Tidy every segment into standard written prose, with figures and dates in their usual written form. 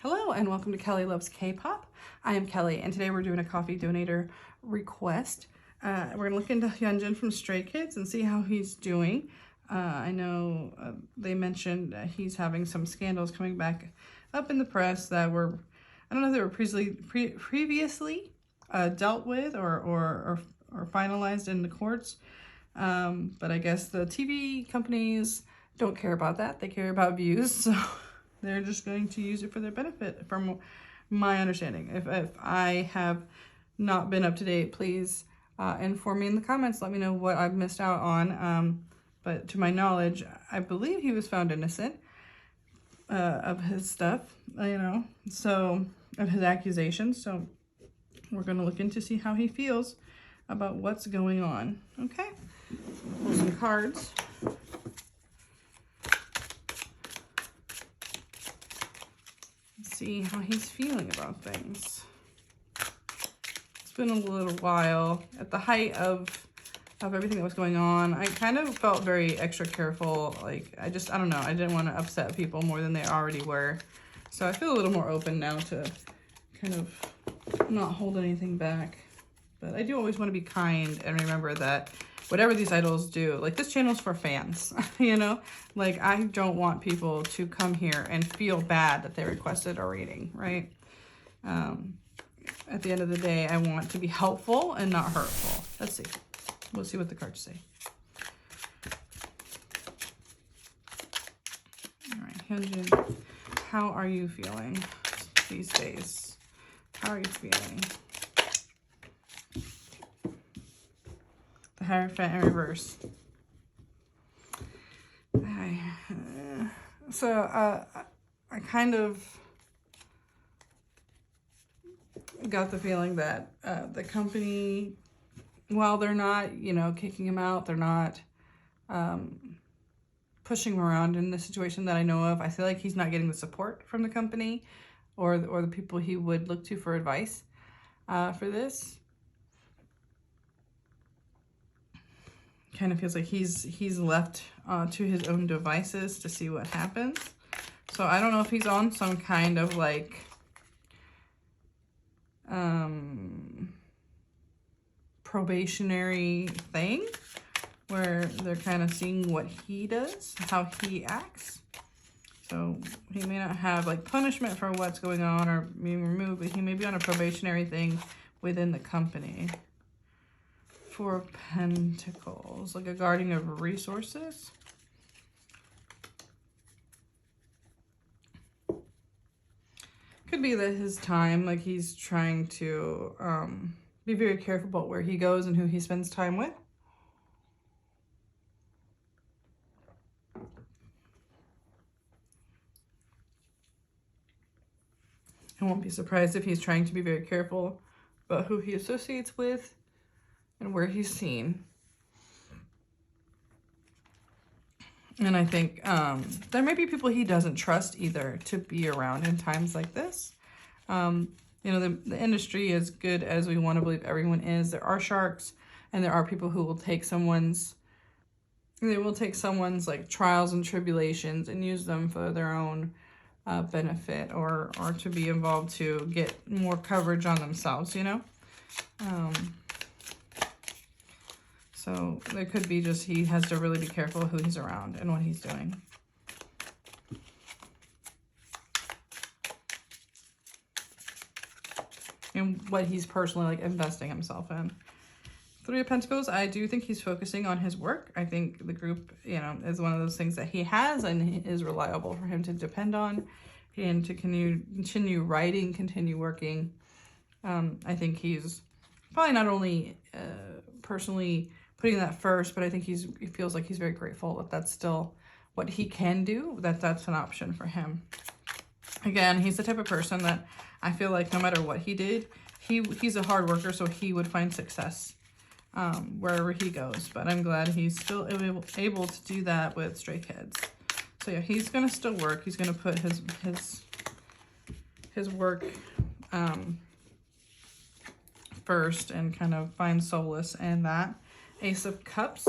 Hello and welcome to Kelly Loves K-Pop. I am Kelly and today we're doing a coffee donator request. We're going to look into Hyunjin from Stray Kids and see how he's doing. I know they mentioned he's having some scandals coming back up in the press that were, I don't know if they were previously dealt with or finalized in the courts. But I guess the TV companies don't care about that. They care about views, so they're just going to use it for their benefit, from my understanding. If I have not been up to date, please inform me in the comments. Let me know what I've missed out on. But to my knowledge, I believe he was found innocent of his stuff, so of his accusations. So we're going to look into see how he feels about what's going on. Okay, pull some cards. See how he's feeling about things. It's been a little while. At the height of everything that was going on, I kind of felt very extra careful. Like, I don't know. I didn't want to upset people more than they already were. So I feel a little more open now to kind of not hold anything back. But I do always want to be kind and remember that whatever these idols do, like, this channel's for fans, Like, I don't want people to come here and feel bad that they requested a reading, right? At the end of the day, I want to be helpful and not hurtful. Let's see. We'll see what the cards say. All right, Hyunjin, how are you feeling these days? How are you feeling? The Hierophant in reverse. I kind of got the feeling that the company, while they're not, kicking him out, they're not pushing him around in the situation that I know of. I feel like he's not getting the support from the company or the people he would look to for advice for this. Kind of feels like he's left to his own devices to see what happens. So I don't know if he's on some kind of like probationary thing where they're kind of seeing what he does, how he acts. So he may not have like punishment for what's going on or being removed, but he may be on a probationary thing within the company. Four of Pentacles, like a guardian of resources. Could be that his time, like he's trying to be very careful about where he goes and who he spends time with. I won't be surprised if he's trying to be very careful about who he associates with and where he's seen. And I think there may be people he doesn't trust either to be around in times like this. The industry, as good as we want to believe everyone is, there are sharks and there are people who will take someone's like trials and tribulations and use them for their own benefit or to be involved to get more coverage on themselves, So there could be just he has to really be careful who he's around and what he's doing. And what he's personally like investing himself in. Three of Pentacles, I do think he's focusing on his work. I think the group, is one of those things that he has and is reliable for him to depend on and to continue writing, continue working. I think he's probably not only personally putting that first, but I think he feels like he's very grateful that that's still what he can do, that's an option for him. Again, he's the type of person that I feel like no matter what he did, he's a hard worker, so he would find success wherever he goes. But I'm glad he's still able to do that with Stray Kids. So yeah, he's gonna still work. He's gonna put his work first and kind of find solace in that. Ace of Cups.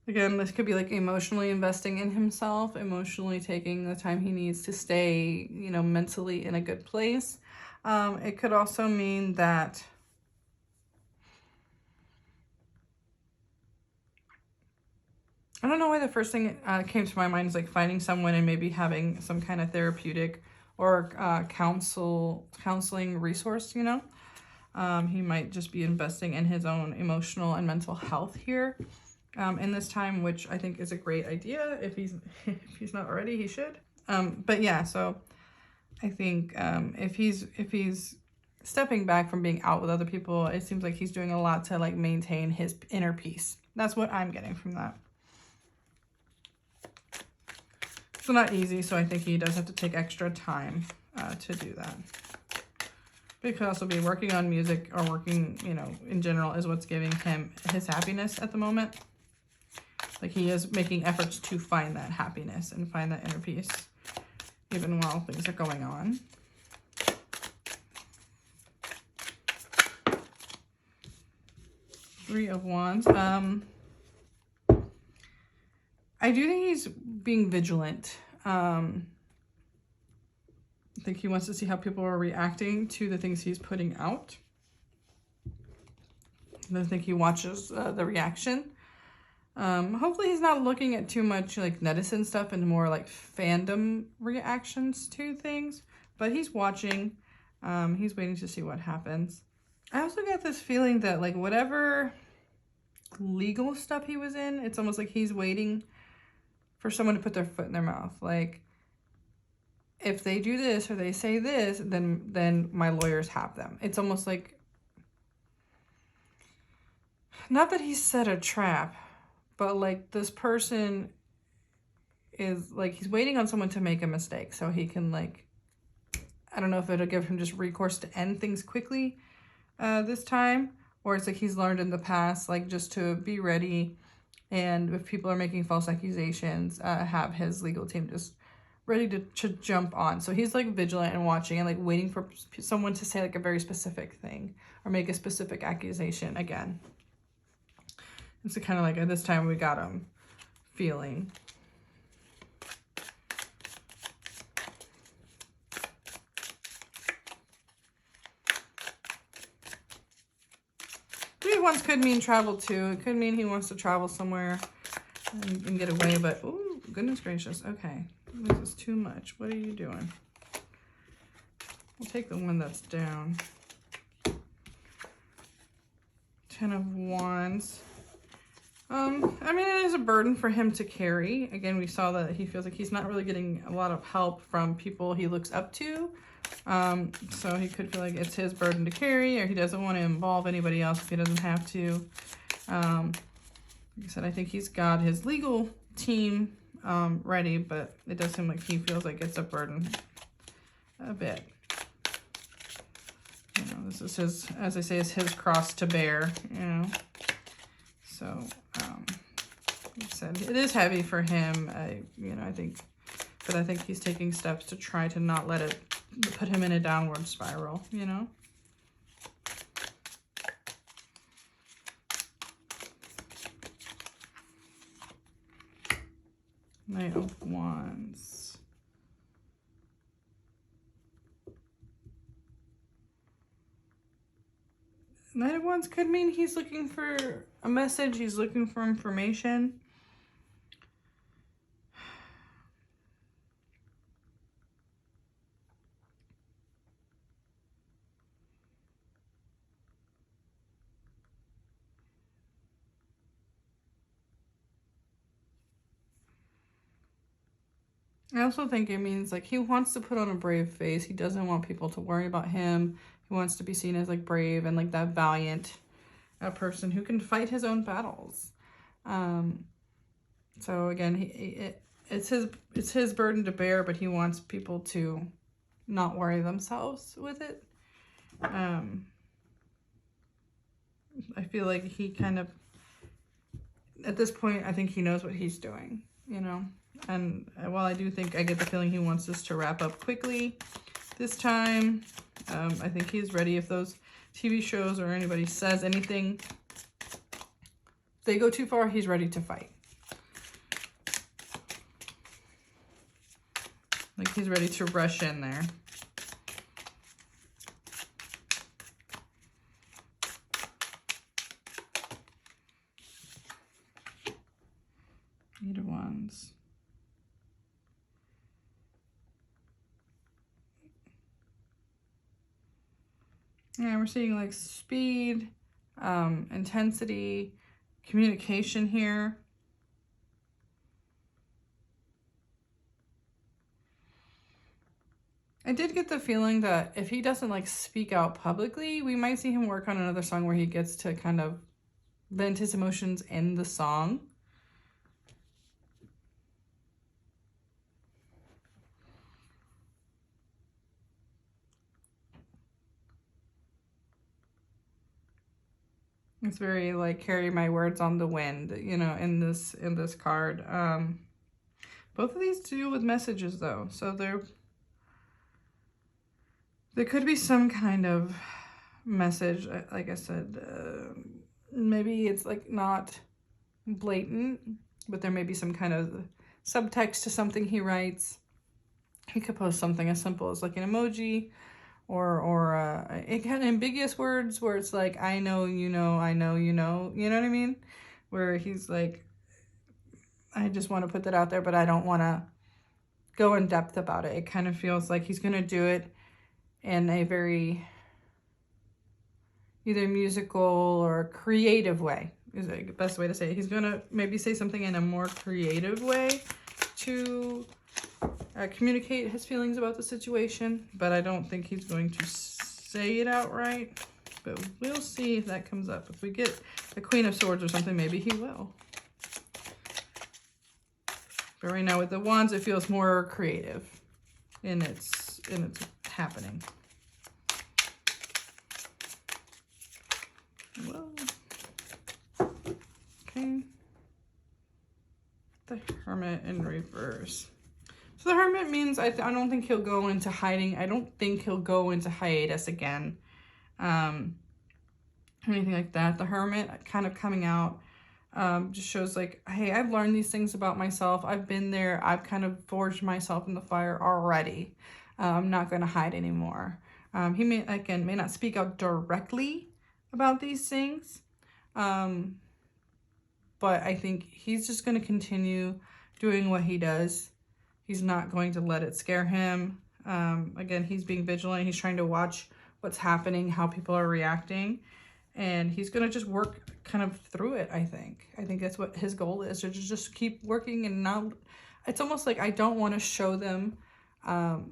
Again, this could be like emotionally investing in himself, emotionally taking the time he needs to stay, you know, mentally in a good place. It could also mean that I don't know why the first thing came to my mind is like finding someone and maybe having some kind of therapeutic or counseling resource, you know. He might just be investing in his own emotional and mental health here in this time, which I think is a great idea. If he's if he's not already, he should. But yeah, so I think if he's stepping back from being out with other people, it seems like he's doing a lot to like maintain his inner peace. That's what I'm getting from that. It's not easy, so I think he does have to take extra time to do that. But he could also be working on music or working, you know, in general is what's giving him his happiness at the moment. Like he is making efforts to find that happiness and find that inner peace, even while things are going on. Three of Wands. I do think he's being vigilant. I think he wants to see how people are reacting to the things he's putting out. I think he watches the reaction. Hopefully he's not looking at too much like netizen stuff and more like fandom reactions to things, but he's watching. He's waiting to see what happens. I also get this feeling that like whatever legal stuff he was in, it's almost like he's waiting for someone to put their foot in their mouth. Like, if they do this or they say this, then my lawyers have them. It's almost like, not that he set a trap, but like this person is like, he's waiting on someone to make a mistake so he can like, I don't know if it'll give him just recourse to end things quickly this time, or it's like he's learned in the past, like just to be ready. And if people are making false accusations, have his legal team just ready to jump on. So he's like vigilant and watching and like waiting for someone to say like a very specific thing or make a specific accusation again. It's kind of like at this time we got him feeling. Once could mean travel too. It could mean he wants to travel somewhere and get away, but oh goodness gracious. Okay, this is too much. What are you doing? We'll take the one that's down. 10 of Wands. I mean, it is a burden for him to carry. Again, we saw that he feels like he's not really getting a lot of help from people he looks up to. So he could feel like it's his burden to carry, or he doesn't want to involve anybody else if he doesn't have to. Like I said, I think he's got his legal team ready, but it does seem like he feels like it's a burden a bit. You know, this is his, as I say, is his cross to bear, you know. So, like I said, it is heavy for him, you know, I think, but I think he's taking steps to try to not let it put him in a downward spiral, you know? Knight of Wands. Knight of Wands could mean he's looking for a message, he's looking for information. I also think it means like he wants to put on a brave face. He doesn't want people to worry about him. He wants to be seen as like brave and like that valiant person who can fight his own battles. So again, it's his burden to bear, but he wants people to not worry themselves with it. I feel like he kind of, at this point, I think he knows what he's doing, you know? And while I do think, I get the feeling he wants this to wrap up quickly this time, I think he's ready. If those TV shows or anybody says anything, if they go too far, he's ready to fight. Like he's ready to rush in there. Eight of Wands. Yeah, we're seeing like speed, intensity, communication here. I did get the feeling that if he doesn't like speak out publicly, we might see him work on another song where he gets to kind of vent his emotions in the song. It's very like carry my words on the wind, you know, in this card. Both of these deal with messages though, so there could be some kind of message. Like I said, maybe it's like not blatant, but there may be some kind of subtext to something he writes. He could post something as simple as like an emoji, or it kind of ambiguous words where it's like, I know, you know, I know, you know what I mean? Where he's like, I just want to put that out there, but I don't want to go in depth about it. It kind of feels like he's going to do it in a very either musical or creative way is the best way to say it. He's going to maybe say something in a more creative way to communicate his feelings about the situation, but I don't think he's going to say it outright, but we'll see if that comes up. If we get the Queen of Swords or something, maybe he will. But right now with the Wands, it feels more creative in its happening. Whoa. Okay. The Hermit in reverse. So the Hermit means I don't think he'll go into hiding. I don't think he'll go into hiatus again. Anything like that. The Hermit kind of coming out just shows like, hey, I've learned these things about myself. I've been there. I've kind of forged myself in the fire already. I'm not going to hide anymore. He may not speak out directly about these things. But I think he's just going to continue doing what he does. He's not going to let it scare him. Again, he's being vigilant. He's trying to watch what's happening, how people are reacting. And he's going to just work kind of through it, I think. I think that's what his goal is, to just keep working and not... It's almost like I don't want to show them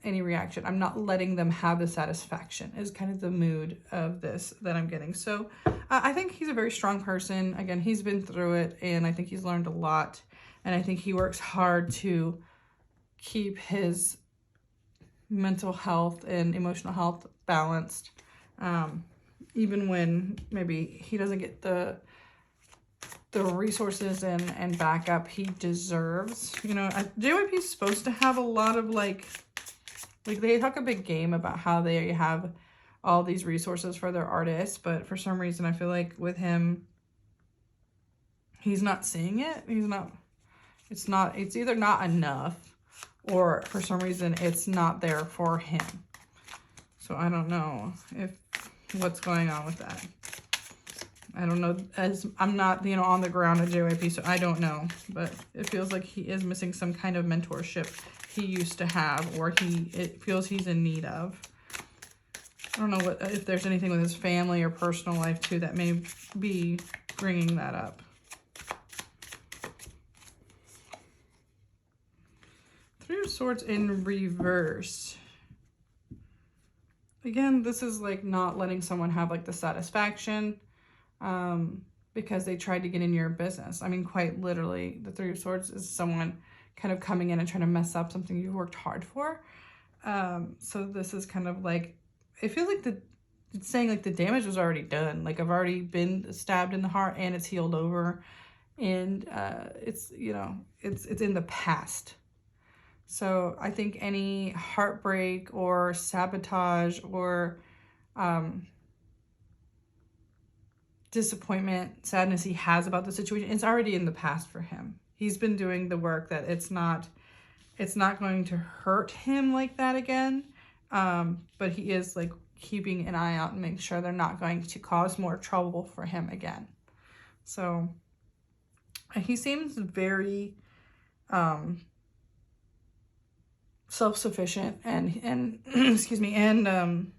any reaction. I'm not letting them have the satisfaction is kind of the mood of this that I'm getting. So I think he's a very strong person. Again, he's been through it, and I think he's learned a lot. And I think he works hard to keep his mental health and emotional health balanced, even when maybe he doesn't get the resources and backup he deserves. You know, JYP is supposed to have a lot of like they talk a big game about how they have all these resources for their artists, but for some reason I feel like with him, he's not seeing it. It's either not enough, or for some reason it's not there for him. So I don't know what's going on with that. I don't know, as I'm not, on the ground at JYP, so I don't know. But it feels like he is missing some kind of mentorship he used to have, or it feels he's in need of. I don't know if there's anything with his family or personal life too that may be bringing that up. Three of Swords in reverse. Again, this is like not letting someone have like the satisfaction because they tried to get in your business. I mean, quite literally, the Three of Swords is someone kind of coming in and trying to mess up something you've worked hard for. So this is kind of like, I feel like it's saying like the damage was already done. Like I've already been stabbed in the heart and it's healed over, and it's in the past. So I think any heartbreak or sabotage or disappointment, sadness he has about the situation, it's already in the past for him. He's been doing the work that it's not it's not going to hurt him like that again. But he is like keeping an eye out and making sure they're not going to cause more trouble for him again. So he seems very self-sufficient and excuse me, and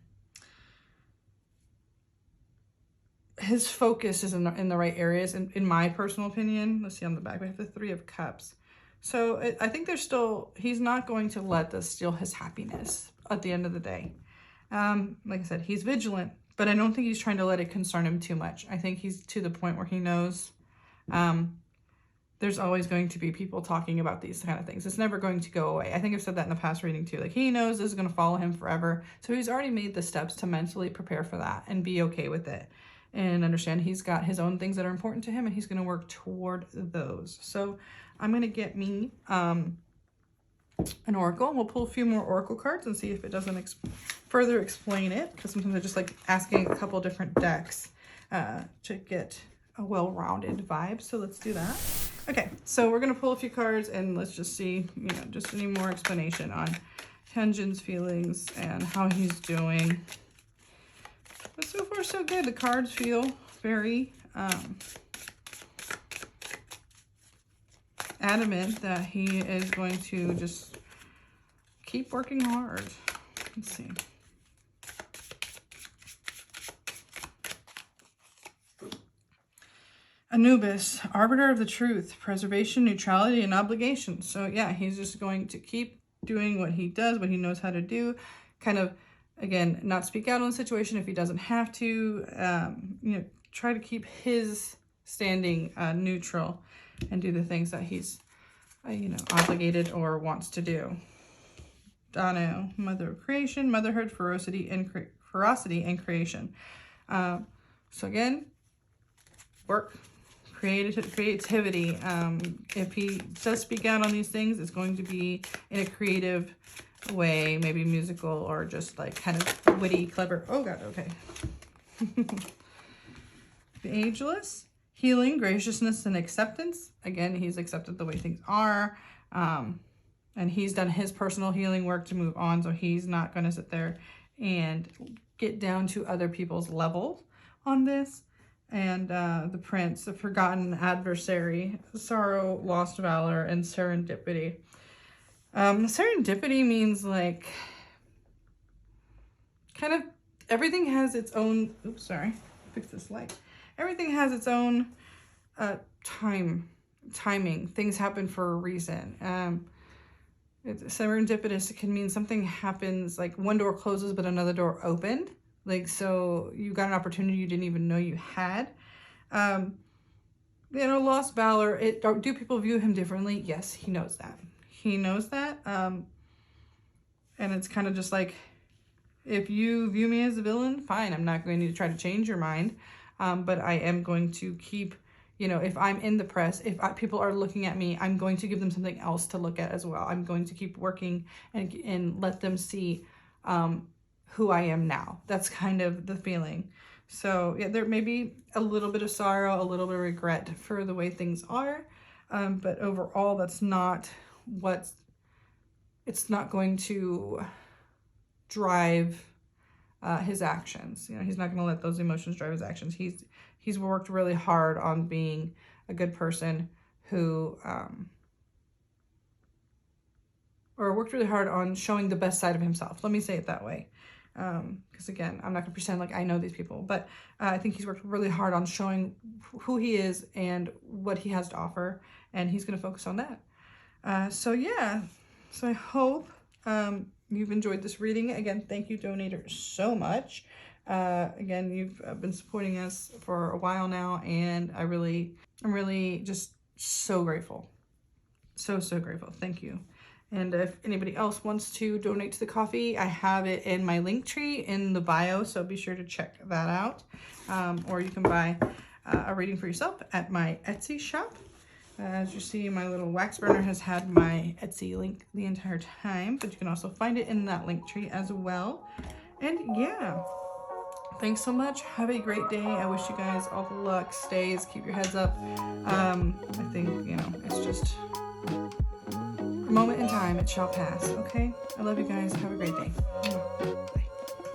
his focus is in the right areas, in my personal opinion. Let's see on the back, we have the Three of Cups. So I think he's not going to let this steal his happiness at the end of the day. Like I said, he's vigilant, but I don't think he's trying to let it concern him too much. I think he's to the point where he knows there's always going to be people talking about these kind of things. It's never going to go away. I think I've said that in the past reading too. Like, he knows this is going to follow him forever. So he's already made the steps to mentally prepare for that and be okay with it. And understand he's got his own things that are important to him, and he's going to work toward those. So I'm going to get me an oracle. We'll pull a few more oracle cards and see if it doesn't further explain it, because sometimes I just like asking a couple different decks to get a well-rounded vibe. So let's do that. Okay, so we're going to pull a few cards and let's just see, you know, just any more explanation on Hyunjin's feelings and how he's doing. But so far, so good. The cards feel very adamant that he is going to just keep working hard. Let's see. Anubis, arbiter of the truth, preservation, neutrality, and obligation. So yeah, he's just going to keep doing what he does, what he knows how to do. Kind of, again, not speak out on the situation if he doesn't have to. You know, try to keep his standing neutral and do the things that he's, you know, obligated or wants to do. Dano, mother of creation, motherhood, ferocity, and creation. So again, work, creativity. If he does speak out on these things, it's going to be in a creative way, maybe musical or just like kind of witty, clever. Oh God, okay. The Ageless, healing, graciousness, and acceptance. Again, he's accepted the way things are. And he's done his personal healing work to move on. So he's not going to sit there and get down to other people's level on this. And the Prince, the forgotten adversary, sorrow, lost valor, and serendipity. Serendipity means like kind of everything has its own, oops, sorry, fix this light. Everything has its own timing. Things happen for a reason. Serendipitous can mean something happens, like one door closes but another door opened. Like, so you got an opportunity you didn't even know you had. You know, lost valor. Do people view him differently? Yes, he knows that. He knows that. And it's kind of just like, if you view me as a villain, fine. I'm not going to try to change your mind. But I am going to keep, you know, if I'm in the press, if people are looking at me, I'm going to give them something else to look at as well. I'm going to keep working and let them see who I am now. That's kind of the feeling. So yeah, there may be a little bit of sorrow, a little bit of regret for the way things are. But overall, that's not it's not going to drive his actions. You know, he's not going to let those emotions drive his actions. He's worked really hard on being a good person who, or worked really hard on showing the best side of himself. Let me say it that way. Because again, I'm not gonna pretend like I know these people, but I think he's worked really hard on showing who he is and what he has to offer, and he's gonna focus on that. So yeah, so I hope you've enjoyed this reading. Again, thank you, donators, so much. Again, you've been supporting us for a while now, and I'm really just so grateful. So grateful. Thank you. And if anybody else wants to donate to the coffee, I have it in my link tree in the bio, so be sure to check that out. Or you can buy a reading for yourself at my Etsy shop. As you see, my little wax burner has had my Etsy link the entire time, but you can also find it in that link tree as well. And yeah, thanks so much. Have a great day. I wish you guys all the luck, stays, keep your heads up. I think, you know, it's just moment in time. It shall pass, okay? I love you guys. Have a great day.